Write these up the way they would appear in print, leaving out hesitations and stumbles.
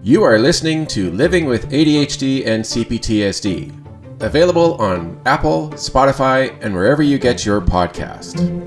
You are listening to Living with ADHD and CPTSD, available on Apple, Spotify, and wherever you get your podcast.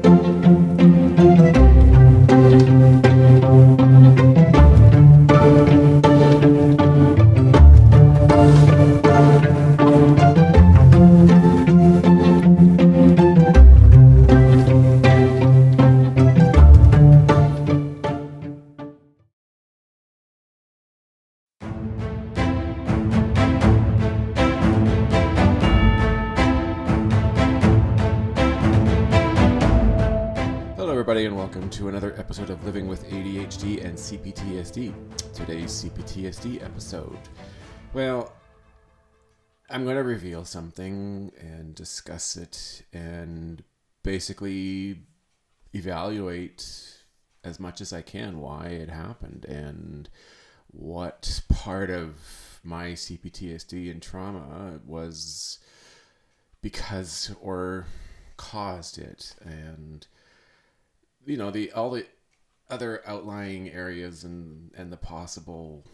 And welcome to another episode of Living with ADHD and CPTSD. Today's CPTSD episode. Well, I'm going to reveal something and discuss it and basically evaluate as much as I can why it happened and what part of my CPTSD and trauma was because or caused it, and you know, all the other outlying areas and the possible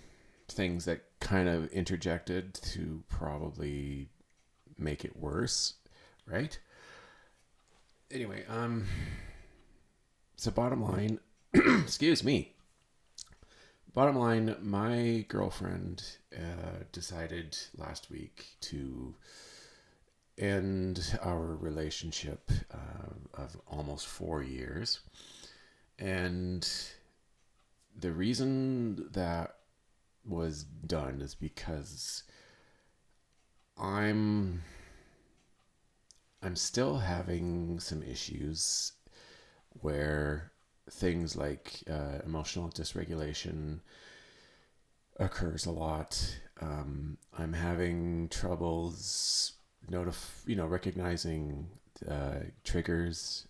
things that kind of interjected to probably make it worse, right? Anyway, so bottom line, excuse me. Bottom line, my girlfriend decided last week to end our relationship of almost 4 years. And the reason that was done is because I'm still having some issues where things like emotional dysregulation occurs a lot. I'm having troubles recognizing triggers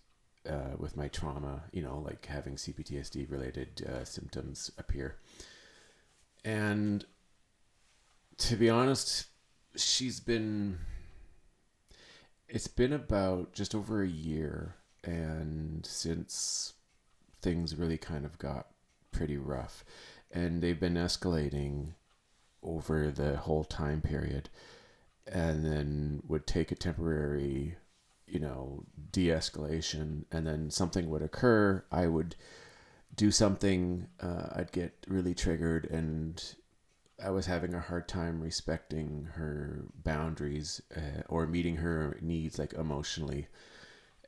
with my trauma, like having CPTSD related symptoms appear. And to be honest, it's been about just over a year, and since things really kind of got pretty rough, and they've been escalating over the whole time period, and then would take a temporary, de-escalation, and then something would occur. I would do something, I'd get really triggered, and I was having a hard time respecting her boundaries or meeting her needs, like emotionally.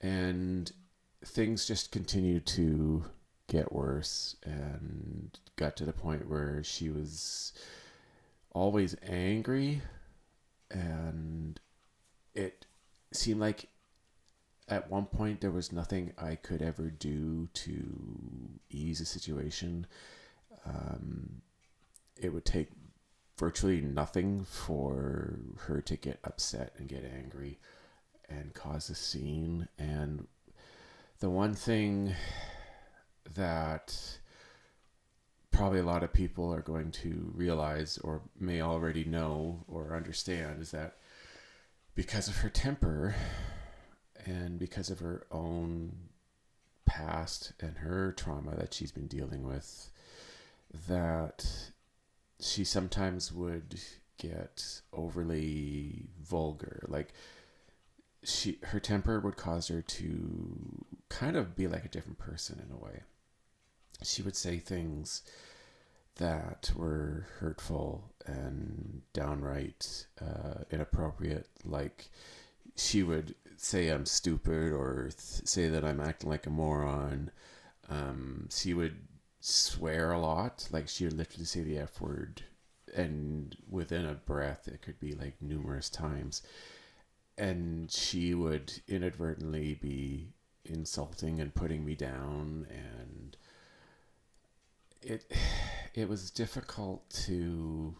And things just continued to get worse and got to the point where she was always angry. And it seemed like at one point there was nothing I could ever do to ease the situation. It would take virtually nothing for her to get upset and get angry and cause a scene. And the one thing that probably a lot of people are going to realize or may already know or understand is that because of her temper and because of her own past and her trauma that she's been dealing with, that she sometimes would get overly vulgar. Like her temper would cause her to kind of be like a different person in a way. She would say things that were hurtful and downright inappropriate. Like she would say I'm stupid or say that I'm acting like a moron. She would swear a lot. Like she would literally say the F word, and within a breath it could be like numerous times. And she would inadvertently be insulting and putting me down, and it was difficult to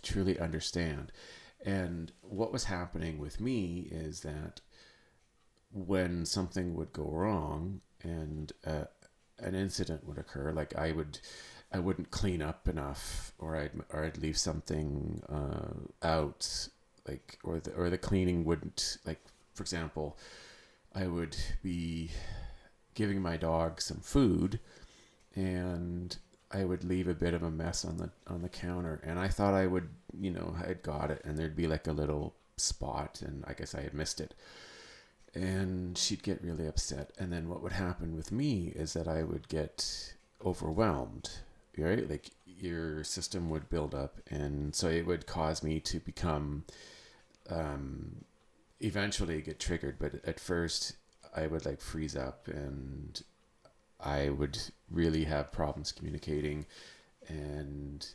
truly understand. And what was happening with me is that when something would go wrong and an incident would occur, like I wouldn't clean up enough, or I'd leave something out, like or the cleaning wouldn't, like for example, I would be giving my dog some food, and I would leave a bit of a mess on the counter, and I thought I would, I'd got it, and there'd be like a little spot, and I guess I had missed it. And she'd get really upset, and then what would happen with me is that I would get overwhelmed, right? Like your system would build up, and so it would cause me to become eventually get triggered. But at first I would like freeze up, and I would really have problems communicating, and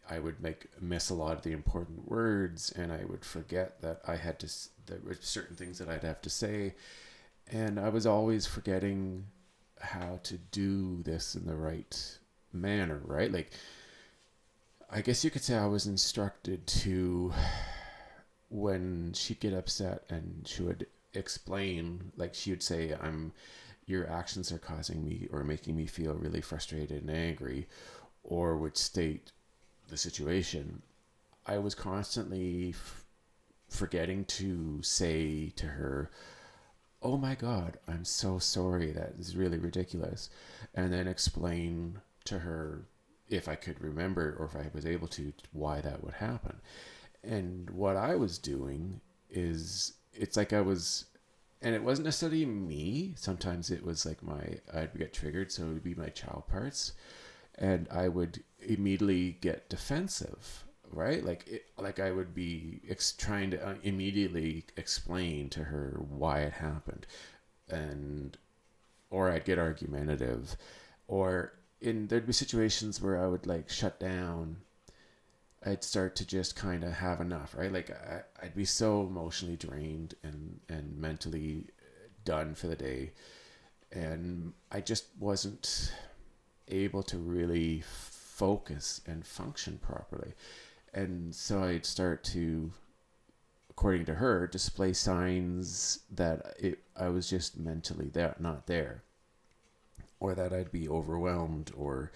I would miss a lot of the important words, and I would forget that there were certain things that I'd have to say, and I was always forgetting how to do this in the right manner, right? Like, I guess you could say I was instructed to, when she'd get upset and she would explain, like she would say, your actions are causing me or making me feel really frustrated and angry, or would state the situation. I was constantly forgetting to say to her, "Oh my God, I'm so sorry. That is really ridiculous," and then explain to her, if I could remember or if I was able to, why that would happen. And what I was doing is, it's like I was, and it wasn't necessarily me. Sometimes it was like I'd get triggered, so it would be my child parts, and I would immediately get defensive, right? Like I would be trying to immediately explain to her why it happened, and or I'd get argumentative, or there'd be situations where I would like shut down. I'd start to just kind of have enough, right? Like I'd be so emotionally drained and mentally done for the day, and I just wasn't able to really focus and function properly. And so I'd start to, according to her, display signs that I was just mentally not there, or that I'd be overwhelmed or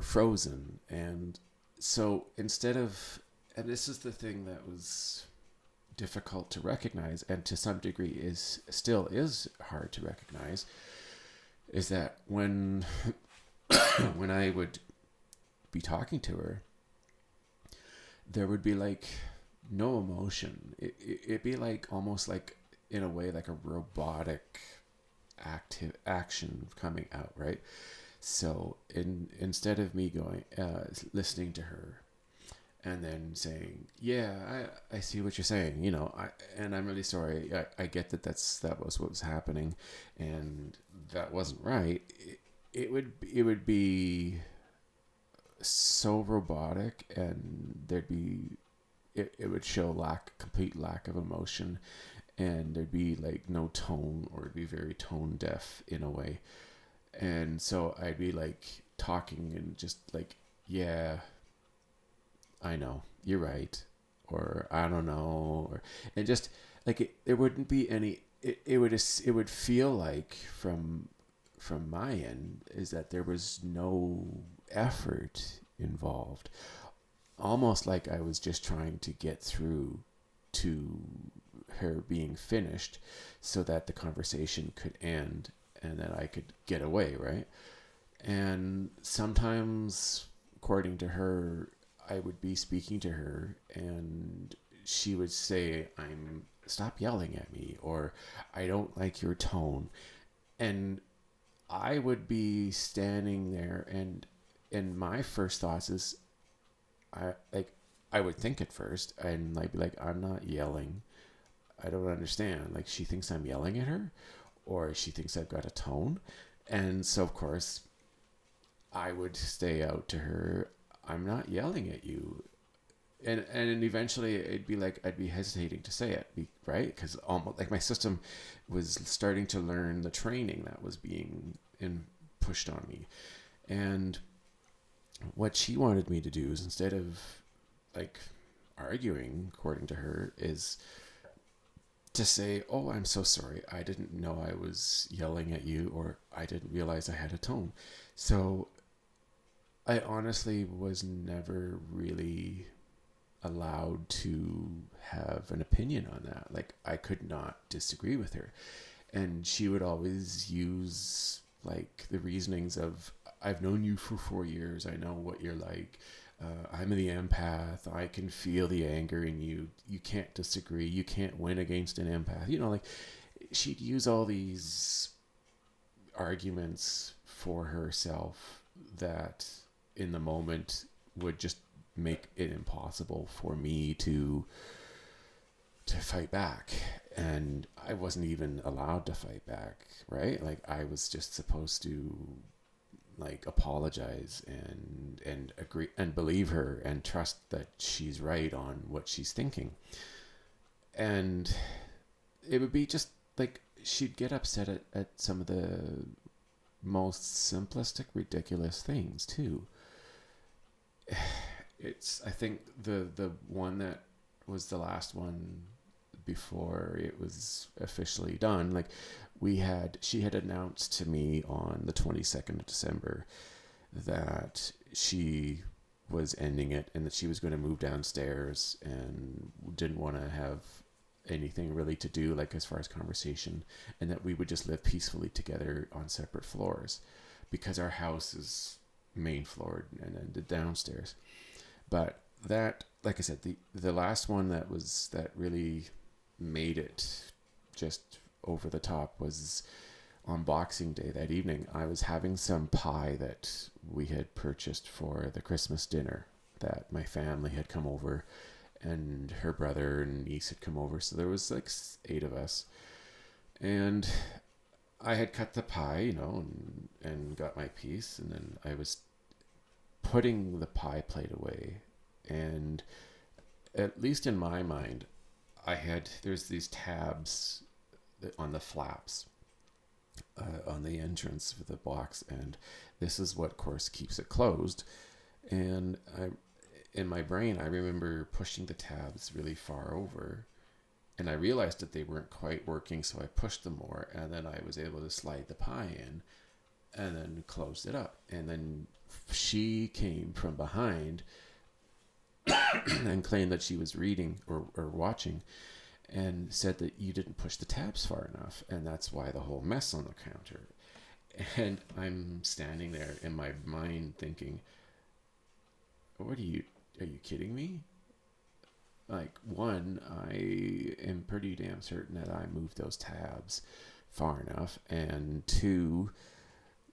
frozen. And so instead of, and this is the thing that was difficult to recognize, and to some degree still is hard to recognize, is that when when I would be talking to her, there would be like no emotion. It'd be like almost like, in a way, like a robotic active action coming out, right? So instead of me going, listening to her and then saying, yeah, I see what you're saying, and I'm really sorry. I get that that was what was happening, and that wasn't right. It would be so robotic, and it would show complete lack of emotion, and there'd be like no tone, or it'd be very tone deaf in a way. And so I'd be like talking and just like, yeah, I know, you're right, or I don't know, and just like there wouldn't be any. It would feel like from my end is that there was no effort involved, almost like I was just trying to get through to her being finished, so that the conversation could end and that I could get away, right? And sometimes, according to her, I would be speaking to her and she would say, stop yelling at me, or I don't like your tone. And I would be standing there, and my first thoughts is, I would think at first, and I'd be like, I'm not yelling. I don't understand. Like, she thinks I'm yelling at her, or she thinks I've got a tone. And so, of course, I would stay out to her, I'm not yelling at you. And eventually it'd be like, I'd be hesitating to say it, right? Because almost like my system was starting to learn the training that was being pushed on me. And what she wanted me to do is, instead of like arguing, according to her, is to say, oh, I'm so sorry. I didn't know I was yelling at you, or I didn't realize I had a tone. So I honestly was never really allowed to have an opinion on that. Like, I could not disagree with her. And she would always use like the reasonings of, I've known you for 4 years. I know what you're like. I'm the empath. I can feel the anger in you. You can't disagree. You can't win against an empath. Like she'd use all these arguments for herself that in the moment would just make it impossible for me to fight back. And I wasn't even allowed to fight back, right? Like I was just supposed to like apologize and agree and believe her and trust that she's right on what she's thinking. And it would be just like she'd get upset at some of the most simplistic, ridiculous things too. I think the one that was the last one before it was officially done, like she had announced to me on the 22nd of December that she was ending it and that she was going to move downstairs and didn't want to have anything really to do, like as far as conversation, and that we would just live peacefully together on separate floors because our house is main floor and then the downstairs. But that, like I said, the last one that really made it just over the top was on Boxing Day that evening. I was having some pie that we had purchased for the Christmas dinner that my family had come over, and her brother and niece had come over. So there was like 8 of us. And I had cut the pie, and got my piece. And then I was putting the pie plate away. And at least in my mind, there's these tabs on the flaps on the entrance of the box, and this is what, of course, keeps it closed. And in my brain, I remember pushing the tabs really far over, and I realized that they weren't quite working, so I pushed them more, and then I was able to slide the pie in and then closed it up. And then she came from behind and claimed that she was reading or watching, and said that you didn't push the tabs far enough, and that's why the whole mess on the counter. And I'm standing there in my mind thinking, are you kidding me? Like, one, I am pretty damn certain that I moved those tabs far enough, and 2,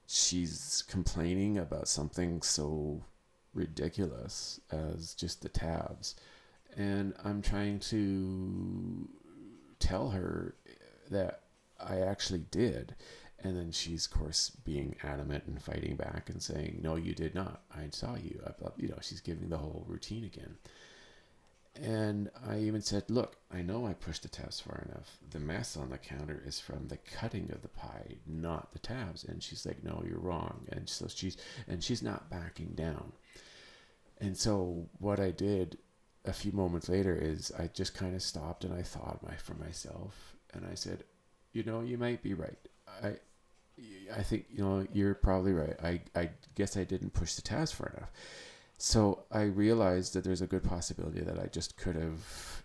she's complaining about something so ridiculous as just the tabs. And I'm trying to tell her that I actually did. And then she's, of course, being adamant and fighting back and saying, no, you did not. I saw you. She's giving the whole routine again. And I even said, look, I know I pushed the tabs far enough. The mess on the counter is from the cutting of the pie, not the tabs. And she's like, no, you're wrong. And so she's not backing down. And so what I did a few moments later is I just kind of stopped and I thought for myself, and I said, you might be right. I think, you're probably right. I guess I didn't push the tabs far enough. So I realized that there's a good possibility that I just could have,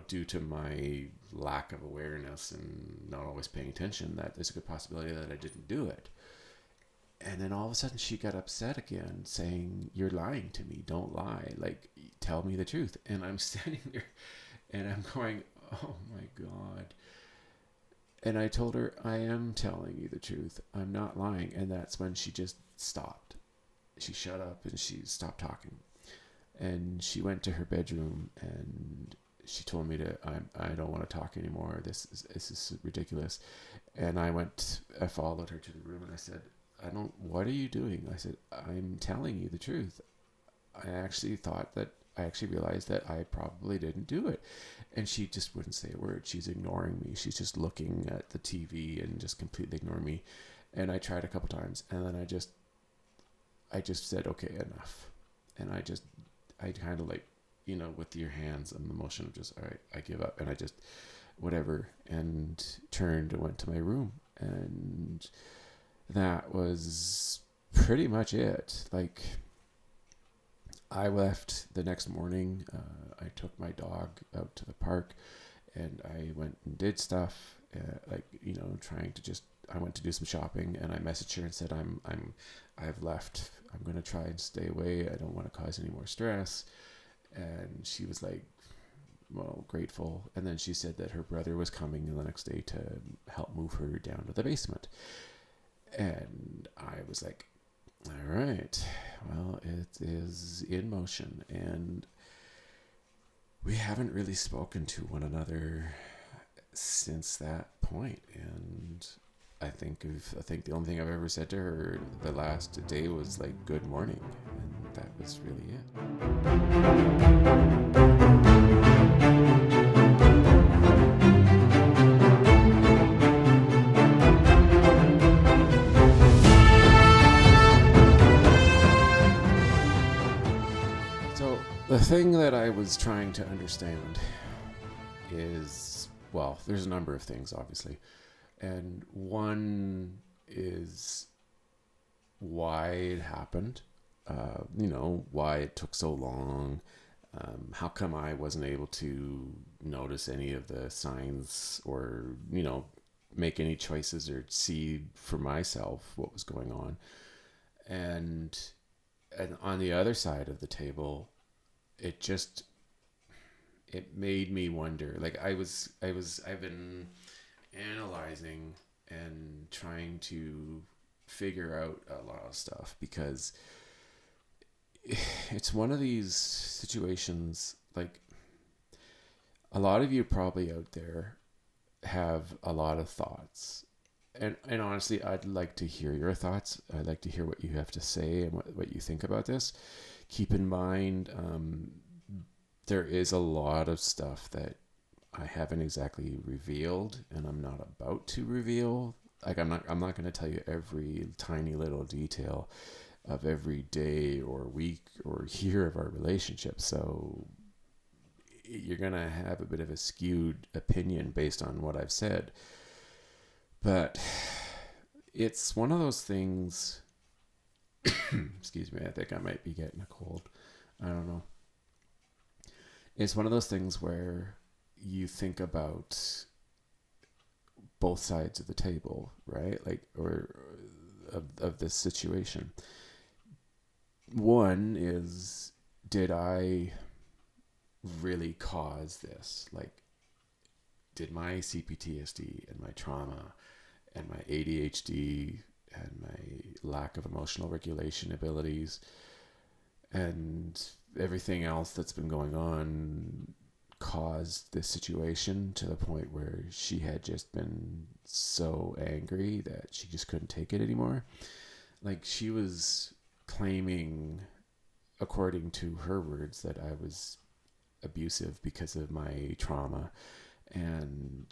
due to my lack of awareness and not always paying attention, that there's a good possibility that I didn't do it. And then all of a sudden she got upset again, saying, you're lying to me. Don't lie. Like, tell me the truth. And I'm standing there and I'm going, oh my God. And I told her, I am telling you the truth. I'm not lying. And that's when she just stopped. She shut up and she stopped talking. And she went to her bedroom and she told me I don't want to talk anymore. This is ridiculous. And I followed her to the room and I said, what are you doing? I said, I'm telling you the truth. I actually realized that I probably didn't do it. And she just wouldn't say a word. She's ignoring me. She's just looking at the TV and just completely ignoring me. And I tried a couple times, and then I just said, okay, enough. And I kind of like, with your hands and the motion of just, all right, I give up. And I just, whatever, and turned and went to my room. And that was pretty much it. Like, I left the next morning. I took my dog out to the park and I went and did stuff. trying to just, I went to do some shopping, and I messaged her and said, I've left. I'm going to try and stay away. I don't want to cause any more stress. And she was like, well, grateful. And then she said that her brother was coming the next day to help move her down to the basement. And I was like, all right, well, it is in motion. And we haven't really spoken to one another since that point. And I think the only thing I've ever said to her the last day was like, good morning. And that was really it. So the thing that I was trying to understand is, well, there's a number of things, obviously. And one is why it happened, why it took so long. How come I wasn't able to notice any of the signs or, make any choices or see for myself what was going on. And on the other side of the table, it made me wonder, like I've been analyzing and trying to figure out a lot of stuff, because it's one of these situations, like a lot of you probably out there have a lot of thoughts, and honestly, I'd like to hear your thoughts. I'd like to hear what you have to say and what you think about this. Keep in mind, there is a lot of stuff that I haven't exactly revealed, and I'm not about to reveal. Like I'm not going to tell you every tiny little detail of every day or week or year of our relationship. So you're going to have a bit of a skewed opinion based on what I've said. But it's one of those things, excuse me, I think I might be getting a cold. I don't know. It's one of those things where you think about both sides of the table, right? Like, or of this situation. One is, did I really cause this? Like, did my CPTSD and my trauma and my ADHD and my lack of emotional regulation abilities and everything else that's been going on caused this situation to the point where she had just been so angry that she just couldn't take it anymore? Like, she was claiming, according to her words, that I was abusive because of my trauma, and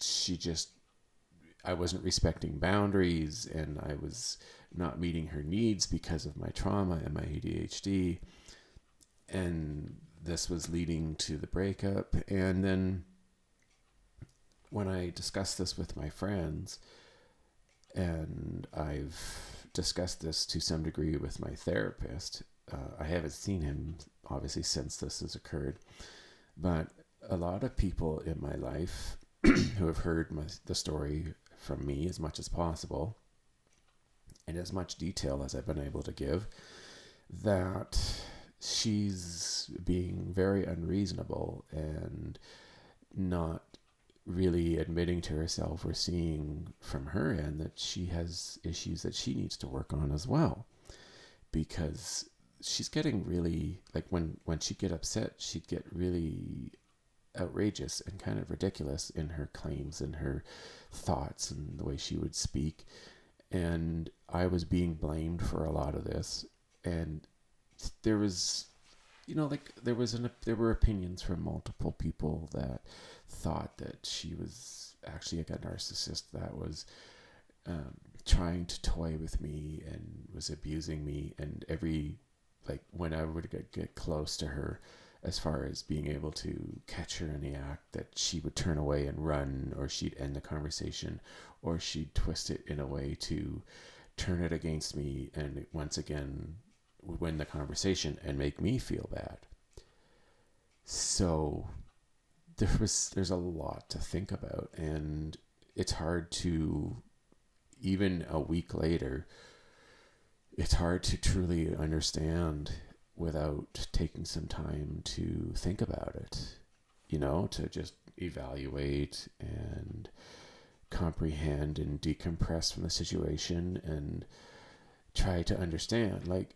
I wasn't respecting boundaries, and I was not meeting her needs because of my trauma and my ADHD. And this was leading to the breakup. And then when I discussed this with my friends, and I've discussed this to some degree with my therapist, I haven't seen him obviously since this has occurred, but a lot of people in my life who have heard the story from me as much as possible and as much detail as I've been able to give, that she's being very unreasonable and not really admitting to herself or seeing from her end that she has issues that she needs to work on as well. Because she's getting really, like, when she'd get upset, she'd get really outrageous and kind of ridiculous in her claims and her thoughts and the way she would speak. And I was being blamed for a lot of this. And there was, there were opinions from multiple people that thought that she was actually like a narcissist that was trying to toy with me and was abusing me. And when I would get close to her, as far as being able to catch her in the act, that she would turn away and run, or she'd end the conversation, or she'd twist it in a way to turn it against me and once again win the conversation and make me feel bad. So there's a lot to think about, and it's hard to, even a week later, it's hard to truly understand without taking some time to think about it, to just evaluate and comprehend and decompress from the situation and try to understand. Like,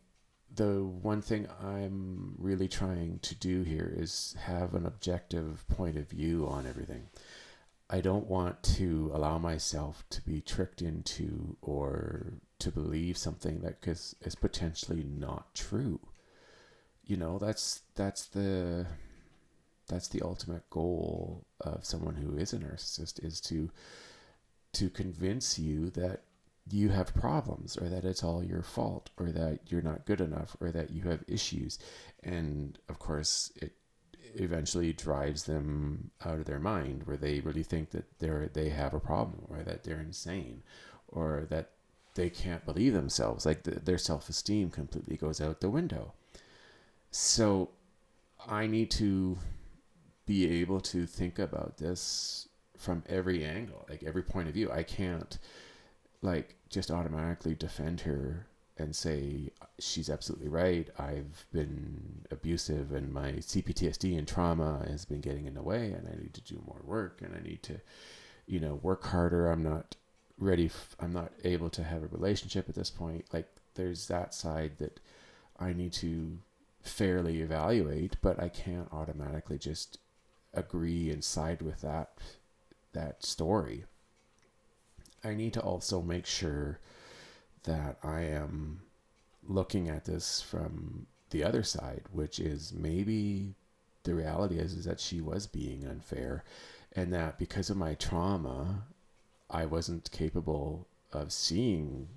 the one thing I'm really trying to do here is have an objective point of view on everything. I don't want to allow myself to be tricked into or to believe something that is potentially not true. That's the ultimate goal of someone who is a narcissist, is to convince you that you have problems, or that it's all your fault, or that you're not good enough, or that you have issues. And of course, it eventually drives them out of their mind, where they really think that they have a problem, or that they're insane, or that they can't believe themselves. Like, their self-esteem completely goes out the window. So I need to be able to think about this from every angle, like every point of view. I can't just automatically defend her and say she's absolutely right. I've been abusive, and my CPTSD and trauma has been getting in the way, and I need to do more work, and I need to, work harder. I'm not ready. I'm not able to have a relationship at this point. Like, there's that side that I need to fairly evaluate, but I can't automatically just agree and side with that story. I need to also make sure that I am looking at this from the other side, which is maybe the reality is that she was being unfair, and that because of my trauma, I wasn't capable of seeing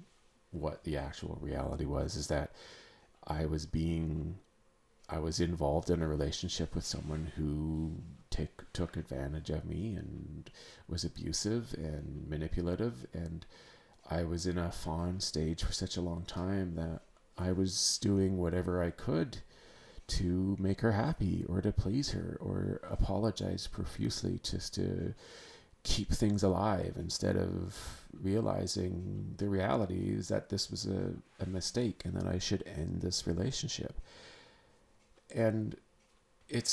what the actual reality was, is that I was involved in a relationship with someone who took advantage of me and was abusive and manipulative, and I was in a fawn stage for such a long time that I was doing whatever I could to make her happy, or to please her, or apologize profusely just to keep things alive, instead of realizing the reality is that this was a mistake, and that I should end this relationship. And it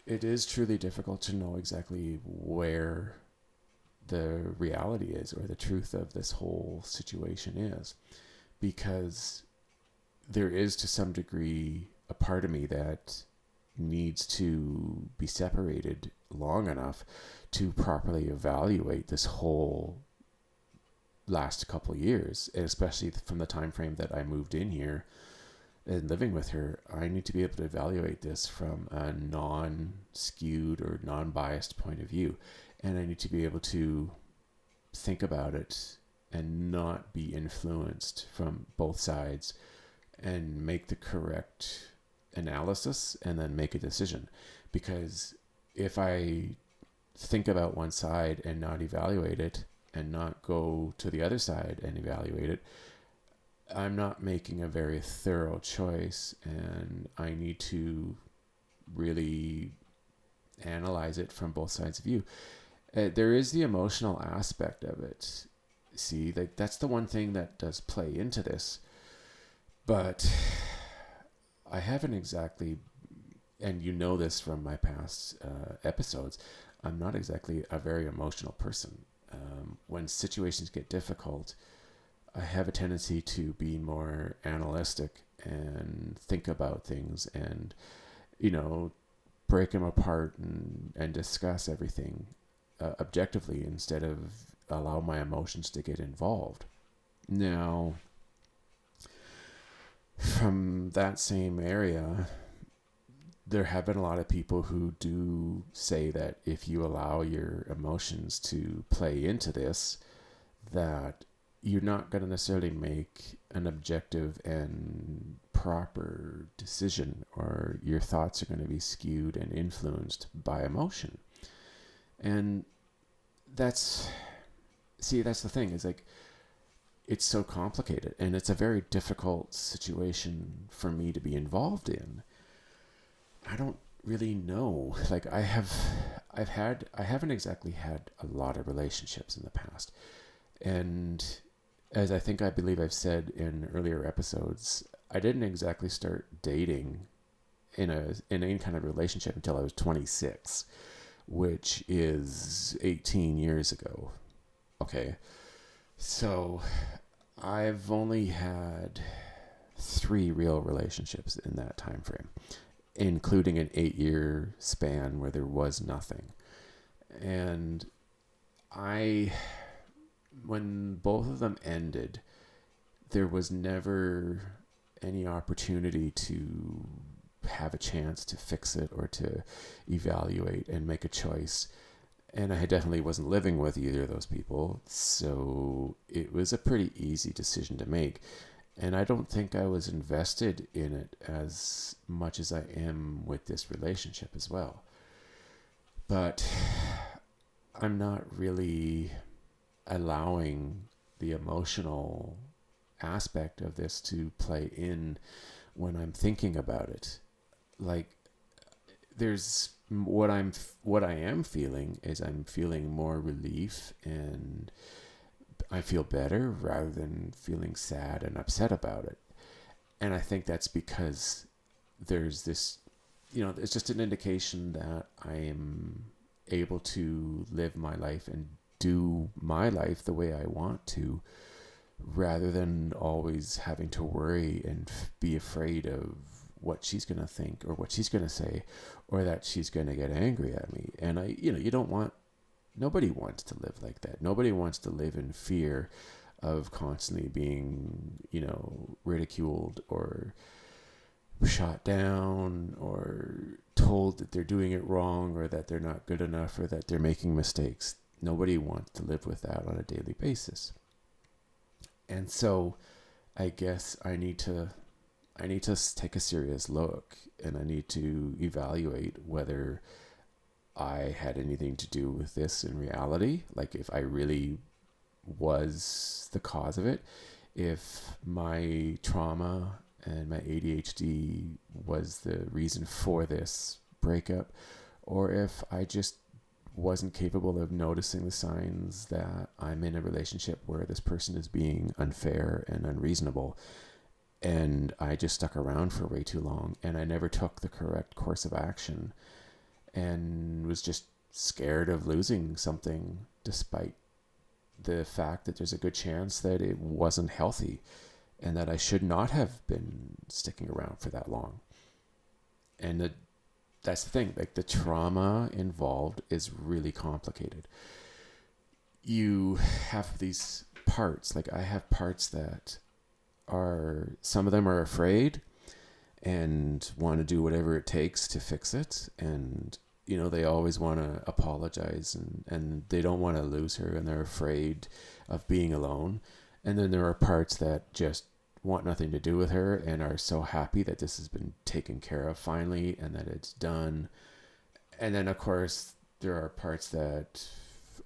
is truly difficult to know exactly where the reality is, or the truth of this whole situation is, because there is, to some degree, a part of me that needs to be separated long enough to properly evaluate this whole last couple of years, and especially from the time frame that I moved in here and living with her. I need to be able to evaluate this from a non-skewed or non-biased point of view, and I need to be able to think about it and not be influenced from both sides, and make the correct analysis and then make a decision. Because if I think about one side and not evaluate it, and not go to the other side and evaluate it, I'm not making a very thorough choice, and I need to really analyze it from both sides of view. There is the emotional aspect of it. See, that's the one thing that does play into this. But I haven't exactly, and this from my past episodes, I'm not exactly a very emotional person. When situations get difficult, I have a tendency to be more analytic and think about things, and, break them apart and discuss everything objectively, instead of allow my emotions to get involved. Now, from that same area, there have been a lot of people who do say that if you allow your emotions to play into this, that you're not going to necessarily make an objective and proper decision, or your thoughts are going to be skewed and influenced by emotion. And that's the thing, is like, it's so complicated, and it's a very difficult situation for me to be involved in. really know. Like I haven't exactly had a lot of relationships in the past. And as I believe I've said in earlier episodes, I didn't exactly start dating in any kind of relationship until I was 26, which is 18 years ago. Okay. So I've only had 3 real relationships in that time frame, including an 8-year span where there was nothing. And I, when both of them ended, there was never any opportunity to have a chance to fix it or to evaluate and make a choice. And I definitely wasn't living with either of those people, so it was a pretty easy decision to make. And I don't think I was invested in it as much as I am with this relationship as well. But I'm not really allowing the emotional aspect of this to play in when I'm thinking about it. Like, there's what I am feeling is I'm feeling more relief, and I feel better rather than feeling sad and upset about it. And I think that's because there's this, it's just an indication that I am able to live my life and do my life the way I want to, rather than always having to worry and be afraid of what she's going to think or what she's going to say, or that she's going to get angry at me. And nobody wants to live like that. Nobody wants to live in fear of constantly being, ridiculed or shot down or told that they're doing it wrong or that they're not good enough or that they're making mistakes. Nobody wants to live with that on a daily basis. And so I guess I need to take a serious look, and I need to evaluate whether I had anything to do with this in reality. Like, if I really was the cause of it, if my trauma and my ADHD was the reason for this breakup, or if I just wasn't capable of noticing the signs that I'm in a relationship where this person is being unfair and unreasonable, and I just stuck around for way too long, and I never took the correct course of action, and was just scared of losing something, despite the fact that there's a good chance that it wasn't healthy and that I should not have been sticking around for that long. And that's the thing, like, the trauma involved is really complicated. You have these parts, like I have parts that some of them are afraid and want to do whatever it takes to fix it, and they always want to apologize, and they don't want to lose her, and they're afraid of being alone. And then there are parts that just want nothing to do with her and are so happy that this has been taken care of finally and that it's done. And then, of course, there are parts that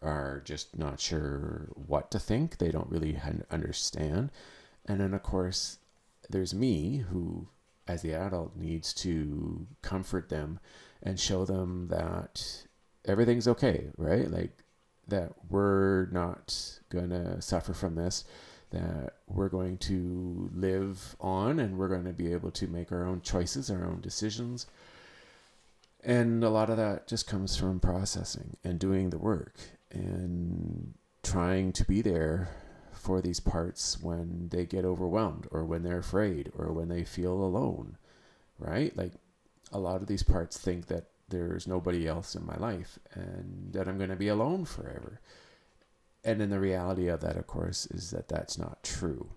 are just not sure what to think. They don't really understand. And then, of course, there's me, who, as the adult, needs to comfort them and show them that everything's okay, right? Like, that we're not going to suffer from this, that we're going to live on, and we're going to be able to make our own choices, our own decisions. And a lot of that just comes from processing and doing the work and trying to be there for these parts when they get overwhelmed, or when they're afraid, or when they feel alone, right? Like, a lot of these parts think that there's nobody else in my life and that I'm going to be alone forever. And then the reality of that, of course, is that that's not true.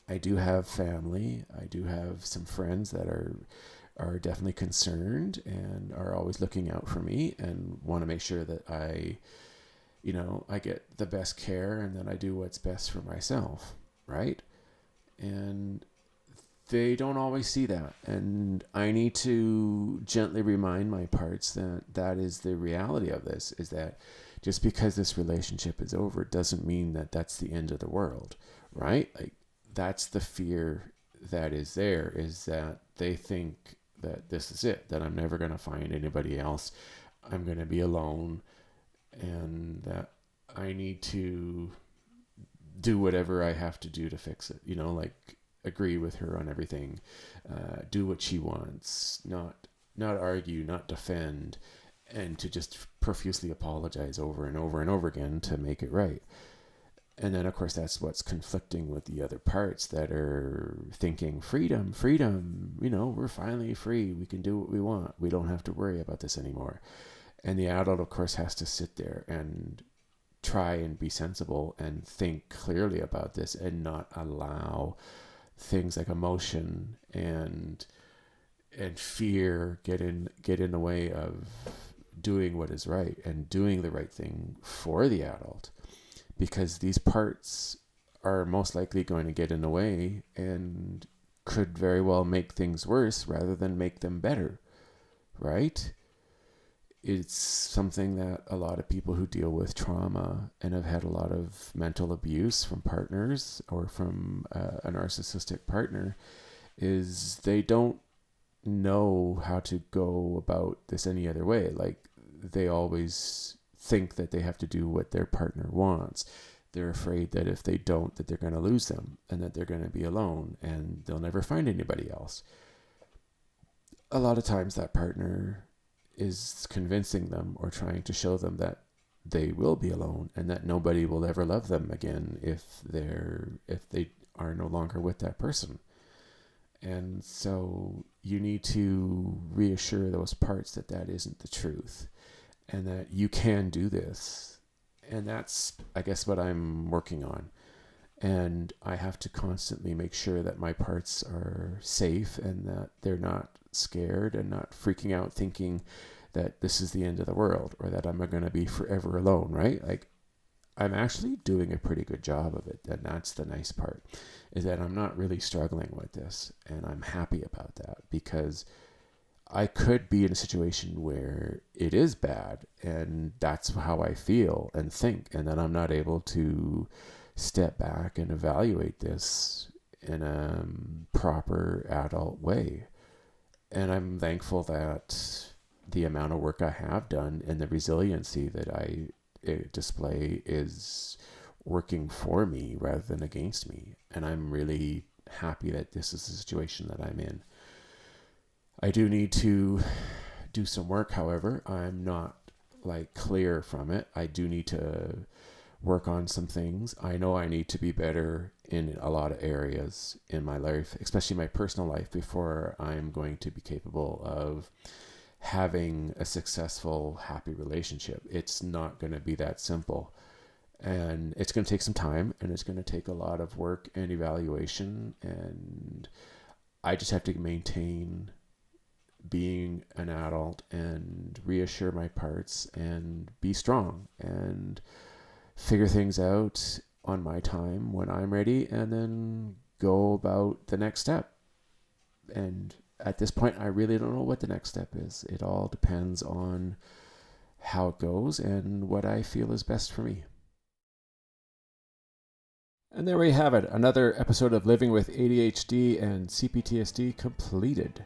I do have family. I do have some friends that are definitely concerned and are always looking out for me and want to make sure that I get the best care and that I do what's best for myself, right? And they don't always see that. And I need to gently remind my parts that that is the reality of this, is that just because this relationship is over doesn't mean that that's the end of the world, right? Like, that's the fear that is there, is that they think that this is it, that I'm never going to find anybody else. I'm going to be alone, and that I need to do whatever I have to do to fix it. Like agree with her on everything, do what she wants, not argue, not defend, and to just profusely apologize over and over and over again to make it right. And then, of course, that's what's conflicting with the other parts that are thinking freedom, we're finally free. We can do what we want. We don't have to worry about this anymore. And the adult, of course, has to sit there and try and be sensible and think clearly about this and not allow things like emotion and fear get in the way of doing what is right and doing the right thing for the adult, because these parts are most likely going to get in the way and could very well make things worse rather than make them better, right? It's something that a lot of people who deal with trauma and have had a lot of mental abuse from partners or from a narcissistic partner is they don't know how to go about this any other way. Like, they always think that they have to do what their partner wants. They're afraid that if they don't, that they're going to lose them and that they're going to be alone and they'll never find anybody else. A lot of times that partner is convincing them or trying to show them that they will be alone and that nobody will ever love them again if they are no longer with that person. And so you need to reassure those parts that that isn't the truth and that you can do this. And that's, I guess, what I'm working on. And I have to constantly make sure that my parts are safe and that they're not scared and not freaking out thinking that this is the end of the world or that I'm going to be forever alone, right? Like, I'm actually doing a pretty good job of it. And that's the nice part, is that I'm not really struggling with this. And I'm happy about that, because I could be in a situation where it is bad and that's how I feel and think. And then I'm not able to step back and evaluate this in a proper adult way. And I'm thankful that the amount of work I have done and the resiliency that I display is working for me rather than against me. And I'm really happy that this is the situation that I'm in. I do need to do some work, however. I'm not clear from it. I do need to work on some things. I know I need to be better in a lot of areas in my life, especially my personal life, before I'm going to be capable of having a successful, happy relationship. It's not going to be that simple. And it's going to take some time, and it's going to take a lot of work and evaluation. And I just have to maintain being an adult and reassure my parts and be strong and figure things out on my time when I'm ready, and then go about the next step. And at this point, I really don't know what the next step is. It all depends on how it goes and what I feel is best for me. And there we have it. Another episode of Living with ADHD and CPTSD completed.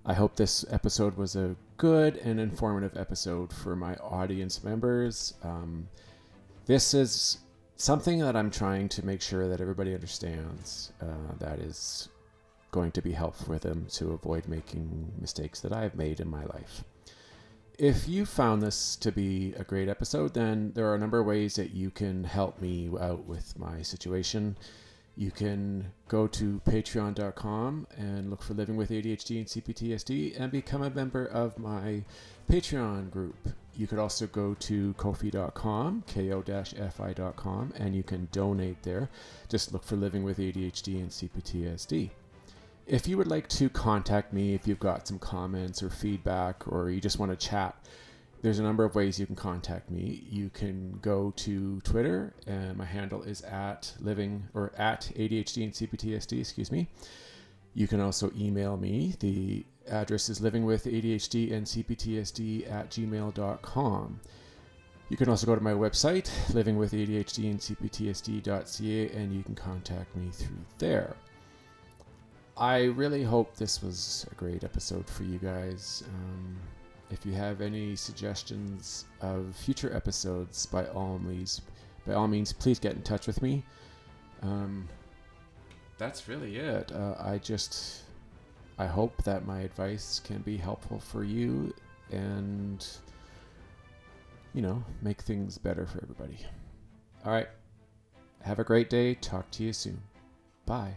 I hope this episode was a good and informative episode for my audience members. This is something that I'm trying to make sure that everybody understands that is going to be helpful for them to avoid making mistakes that I've made in my life. If you found this to be a great episode, then there are a number of ways that you can help me out with my situation. You can go to patreon.com and look for Living with ADHD and CPTSD and become a member of my Patreon group. You could also go to ko-fi.com, ko-fi.com, and you can donate there. Just look for Living with ADHD and CPTSD. If you would like to contact me, if you've got some comments or feedback, or you just want to chat, there's a number of ways you can contact me. You can go to Twitter, and my handle is at ADHD and CPTSD, You can also email me. The address is livingwithadhdandcptsd@gmail.com. You can also go to my website, livingwithadhdandcptsd.ca, and you can contact me through there. I really hope this was a great episode for you guys. If you have any suggestions of future episodes, by all means, please get in touch with me. That's really it. I hope that my advice can be helpful for you and, make things better for everybody. All right. Have a great day. Talk to you soon. Bye.